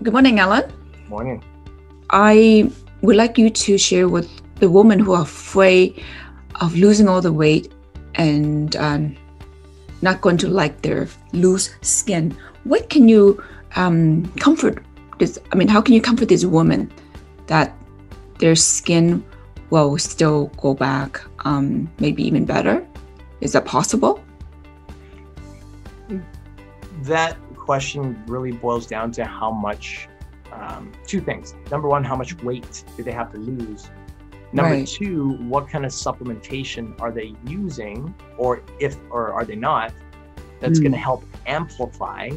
Good morning, Allan. Morning. I would like you to share with the women who are afraid of losing all the weight and not going to like their loose skin. What can you comfort this? I mean, how can you comfort these women that their skin will still go back, maybe even better? Is that possible? That question really boils down to how much, two things. Number one, how much weight do they have to lose? Number Right. two, what kind of supplementation are they using, or are they not, that's going to help amplify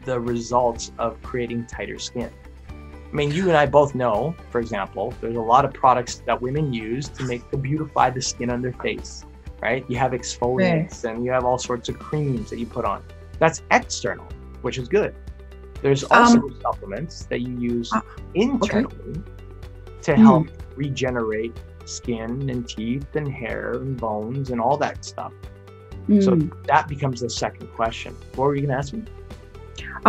the results of creating tighter skin. I mean, you and I both know, for example, there's a lot of products that women use to beautify the skin on their face, right? You have exfoliants and you have all sorts of creams that you put on. That's external, which is good. There's also supplements that you use internally to help regenerate skin and teeth and hair and bones and all that stuff. So that becomes the second question. What were you going to ask me?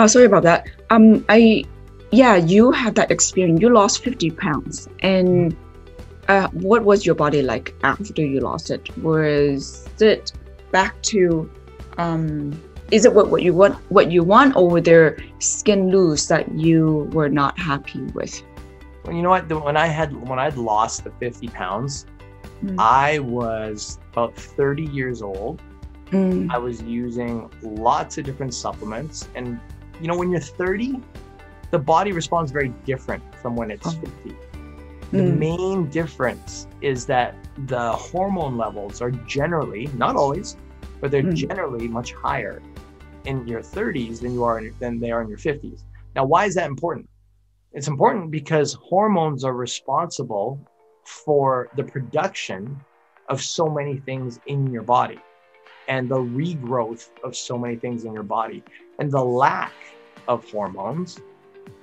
Sorry about that. You had that experience. You lost 50 pounds. And what was your body like after you lost it? Was it back to, is it what you want, or were there skin loose that you were not happy with? Well, you know what? When I'd lost the 50 pounds, I was about 30 years old. I was using lots of different supplements. And, you know, when you're 30, the body responds very different from when it's 50. The main difference is that the hormone levels are generally, not always, but they're generally much higher in your 30s than they are in your 50s. Now, why is that important? It's important because hormones are responsible for the production of so many things in your body and the regrowth of so many things in your body. And the lack of hormones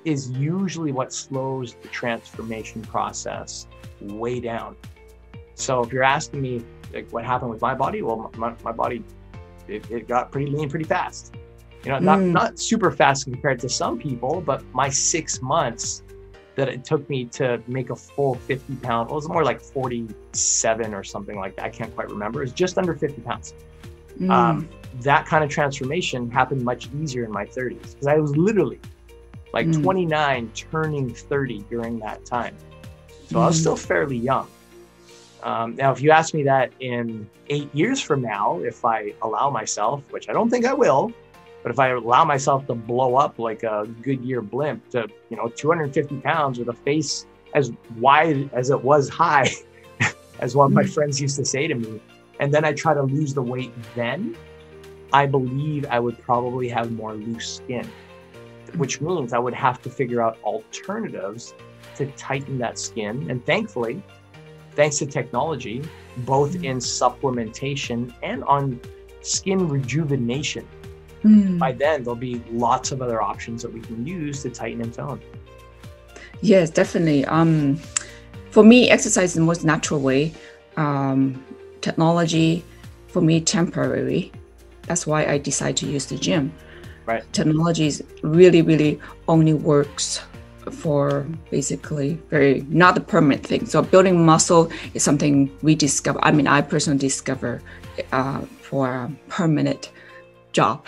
is usually what slows the transformation process way down. So if you're asking me like what happened with my body, well, my body, it got pretty lean pretty fast. You know, not super fast compared to some people, but my 6 months that it took me to make a full 50 pound, well, it was more like 47 or something like that. I can't quite remember. It was just under 50 pounds. That kind of transformation happened much easier in my 30s because I was literally like 29 turning 30 during that time. So I was still fairly young. Now, if you ask me that in 8 years from now, if I allow myself, which I don't think I will, but if I allow myself to blow up like a Goodyear blimp to, 250 pounds with a face as wide as it was high, as one of my friends used to say to me, and then I try to lose the weight then, I believe I would probably have more loose skin, which means I would have to figure out alternatives to tighten that skin. And thankfully, thanks to technology, both in supplementation and on skin rejuvenation, by then there'll be lots of other options that we can use to tighten and tone. Yes, definitely. For me, exercise is the most natural way. Technology, for me, temporary. That's why I decide to use the gym. Right. Technology really only works for basically not the permanent thing. So building muscle is something we discover. I mean, I personally discover for a permanent job.